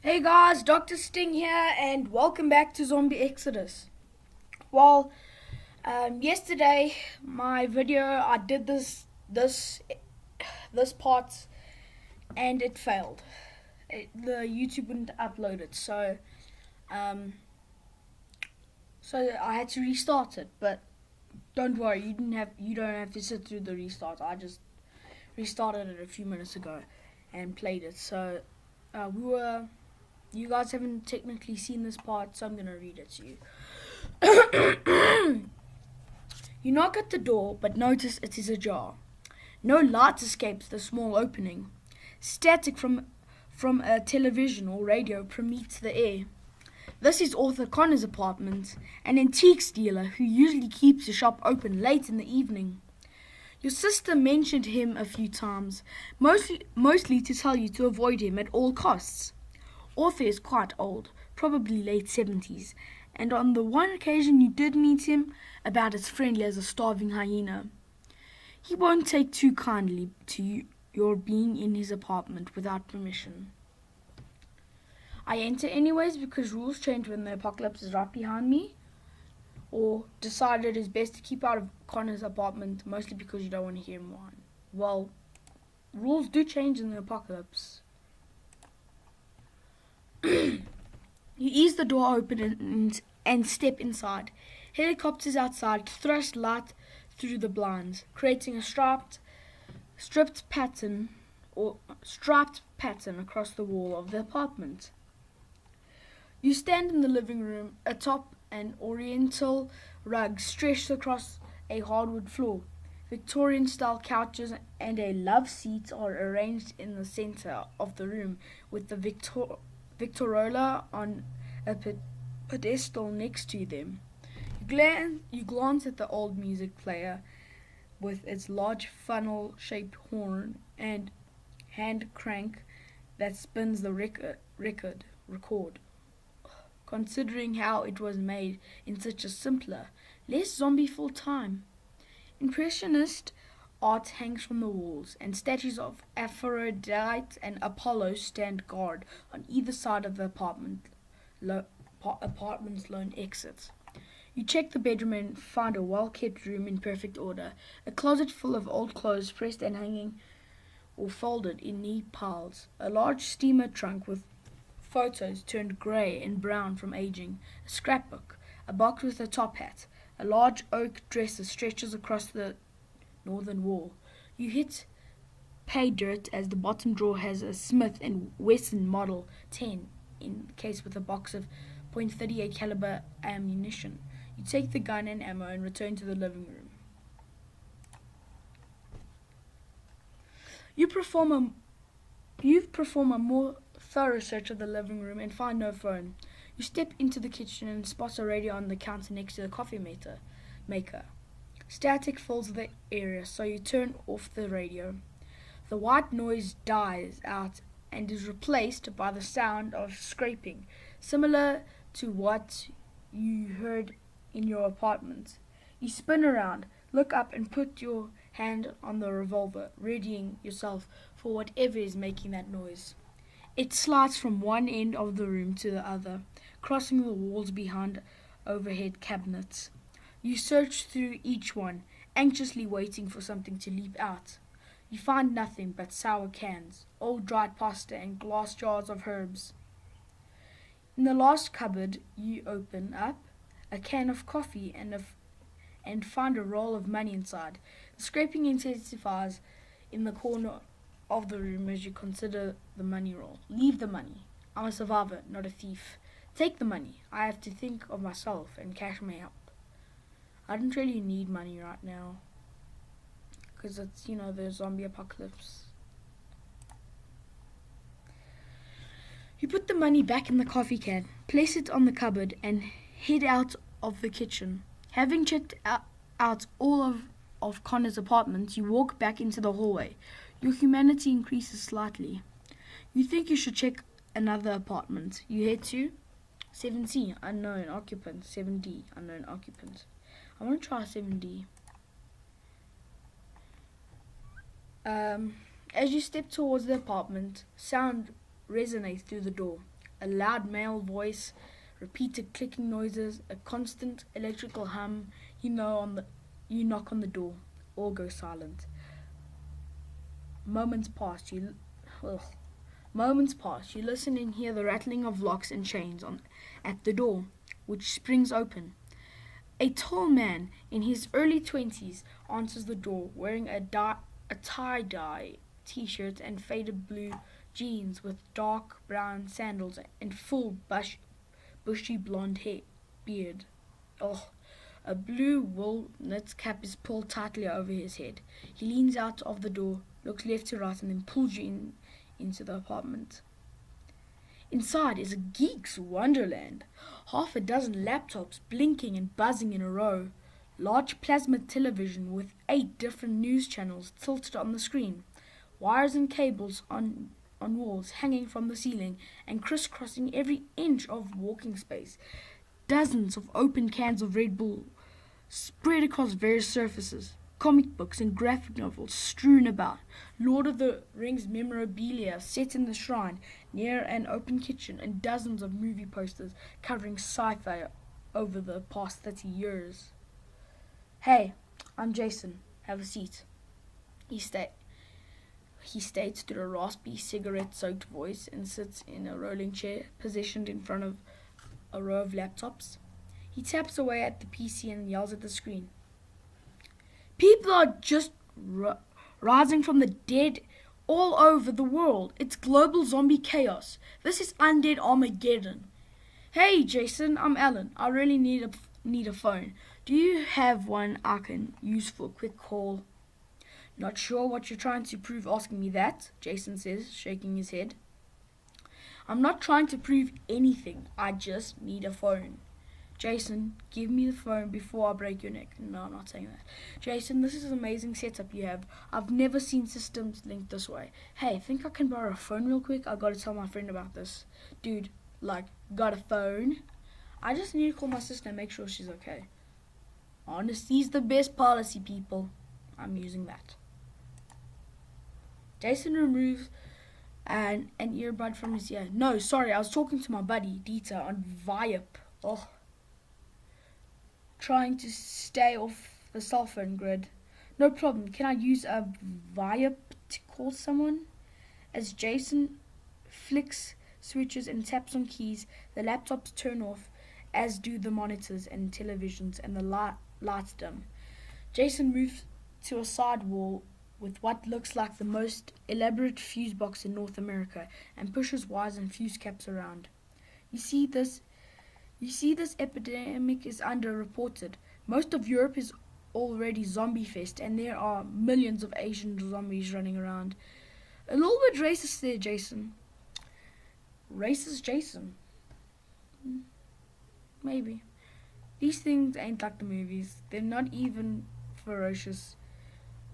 Hey guys, Dr. Sting here, and welcome back to Zombie Exodus. Well, yesterday my video I did this part, and it failed. The YouTube wouldn't upload it, um, so I had to restart it. But don't worry, you don't have to sit through the restart. I just restarted it a few minutes ago and played it. So you guys haven't technically seen this part, so I'm gonna read it to you. You knock at the door, but notice it is ajar. No light escapes the small opening. Static from a television or radio permeates the air. This is Arthur Connor's apartment, an antiques dealer who usually keeps his shop open late in the evening. Your sister mentioned him a few times, mostly to tell you to avoid him at all costs. Arthur is quite old, probably late 70s, and on the one occasion you did meet him, about as friendly as a starving hyena. He won't take too kindly to your being in his apartment without permission. I enter anyways because rules change when the apocalypse is right behind me, or decided it is best to keep out of Connor's apartment, mostly because you don't want to hear him whine. Well, rules do change in the apocalypse. You ease the door open and step inside. Helicopters outside thrust light through the blinds, creating a striped pattern across the wall of the apartment. You stand in the living room atop an oriental rug stretched across a hardwood floor. Victorian-style couches and a love seat are arranged in the center of the room, with the Victorola on a pedestal next to them. You glance at the old music player with its large funnel-shaped horn and hand crank that spins the record. Considering how it was made in such a simpler, less zombie-full time. Impressionist art hangs from the walls, and statues of Aphrodite and Apollo stand guard on either side of the apartment's lone exit. You check the bedroom and find a well-kept room in perfect order, a closet full of old clothes pressed and hanging or folded in neat piles, a large steamer trunk with photos turned grey and brown from aging, a scrapbook, a box with a top hat, a large oak dresser stretches across the northern wall. You hit pay dirt as the bottom drawer has a Smith & Wesson Model 10 in case with a box of .38 caliber ammunition. You take the gun and ammo and return to the living room. You perform a more thorough search of the living room and find no phone. You step into the kitchen and spot a radio on the counter next to the coffee maker. Static fills the area, so you turn off the radio. The white noise dies out and is replaced by the sound of scraping, similar to what you heard in your apartment. You spin around, look up and put your hand on the revolver, readying yourself for whatever is making that noise. It slides from one end of the room to the other, crossing the walls behind overhead cabinets. You search through each one, anxiously waiting for something to leap out. You find nothing but sour cans, old dried pasta and glass jars of herbs. In the last cupboard you open up a can of coffee and find a roll of money inside. The scraping intensifies in the corner of the room as you consider the money roll. Leave the money. I'm a survivor, not a thief. Take the money. I have to think of myself and cash my out. I don't really need money right now, because it's, the zombie apocalypse. You put the money back in the coffee can, place it on the cupboard, and head out of the kitchen. Having checked out all of Connor's apartments, you walk back into the hallway. Your humanity increases slightly. You think you should check another apartment. You head to 7C, unknown occupant. 7D, unknown occupant. I want to try 7D. As you step towards the apartment, sound resonates through the door. A loud male voice, repeated clicking noises, a constant electrical hum. You knock on the door. All go silent. Moments pass. Ugh. Moments pass. You listen and hear the rattling of locks and chains at the door, which springs open. A tall man in his early 20s answers the door, wearing a tie-dye t-shirt and faded blue jeans with dark brown sandals and full bushy blonde beard. A blue wool knit cap is pulled tightly over his head. He leans out of the door, looks left to right, and then pulls you into the apartment. Inside is a GEEKS Wonderland. Half a dozen laptops blinking and buzzing in a row. Large plasma television with 8 different news channels tilted on the screen. Wires and cables on walls hanging from the ceiling and crisscrossing every inch of walking space. Dozens of open cans of Red Bull spread across various surfaces. Comic books and graphic novels strewn about. Lord of the Rings memorabilia set in the shrine near an open kitchen, and dozens of movie posters covering sci-fi over the past 30 years. Hey, I'm Jason. Have a seat. He states through a raspy, cigarette-soaked voice and sits in a rolling chair positioned in front of a row of laptops. He taps away at the PC and yells at the screen. People are just rising from the dead all over the world. It's global zombie chaos. This is undead Armageddon. Hey, Jason, I'm Alan. I really need a phone. Do you have one I can use for a quick call? Not sure what you're trying to prove asking me that, Jason says, shaking his head. I'm not trying to prove anything. I just need a phone. Jason, give me the phone before I break your neck. No, I'm not saying that. Jason, this is an amazing setup you have. I've never seen systems linked this way. Hey, think I can borrow a phone real quick? I gotta tell my friend about this. Dude, got a phone? I just need to call my sister and make sure she's okay. Honesty's the best policy, people. I'm using that. Jason removes an earbud from his ear. No, sorry, I was talking to my buddy, Dieter, on Viap. Trying to stay off the cell phone grid. No problem. Can I use a Viap to call someone? As Jason flicks switches and taps on keys, the laptops turn off, as do the monitors and televisions, and the lights dim. Jason moves to a side wall with what looks like the most elaborate fuse box in North America and pushes wires and fuse caps around. You see this epidemic is underreported. Most of Europe is already zombie-fest, and there are millions of Asian zombies running around. A little bit racist there, Jason. Racist Jason? Maybe. These things ain't like the movies. They're not even ferocious.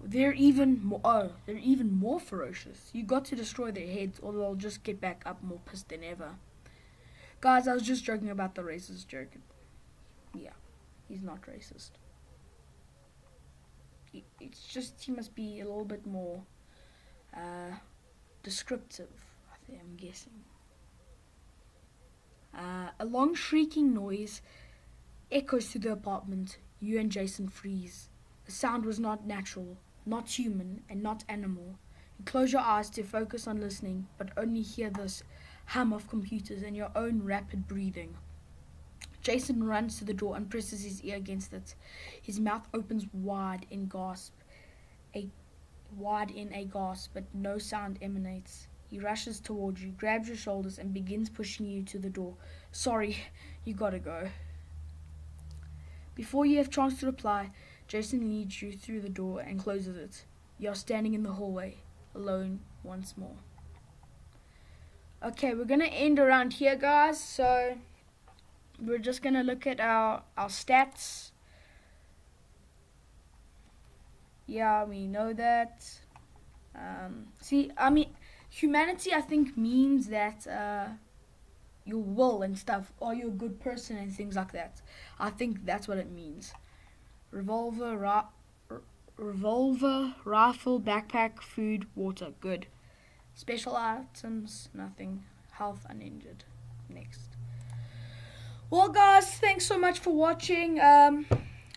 They're even more ferocious. You got to destroy their heads, or they'll just get back up more pissed than ever. Guys, I was just joking about the racist joke. Yeah, he's not racist. It's just he must be a little bit more descriptive, I'm guessing. A long shrieking noise echoes through the apartment. You and Jason freeze. The sound was not natural, not human, and not animal. You close your eyes to focus on listening, but only hear this hum of computers and your own rapid breathing. Jason runs to the door and presses his ear against it. His mouth opens wide in a gasp, but no sound emanates. He rushes towards you, grabs your shoulders, and begins pushing you to the door. Sorry, you gotta go. Before you have a chance to reply, Jason leads you through the door and closes it. You are standing in the hallway, alone once more. Okay, we're going to end around here, guys. So, we're just going to look at our stats. Yeah, we know that. Humanity, I think, means that your will and stuff. Are you a good person and things like that? I think that's what it means. Revolver, rifle, backpack, food, water. Good. Special items, nothing. Health, uninjured. next. Well, guys, thanks so much for watching.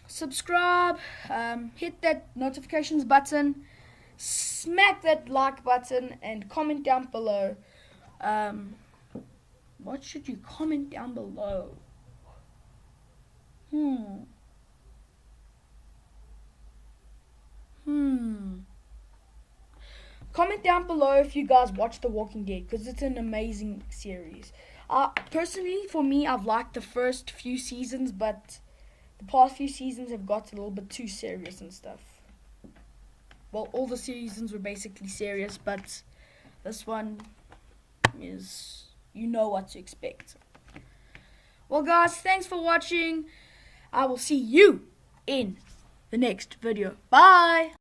Subscribe, hit that notifications button, smack that like button, and comment down below. What should you comment down below? Comment down below if you guys watch The Walking Dead, because it's an amazing series. Personally, for me, I've liked the first few seasons, but the past few seasons have got a little bit too serious and stuff. Well, all the seasons were basically serious, but this one is, you know what to expect. Well, guys, thanks for watching. I will see you in the next video. Bye!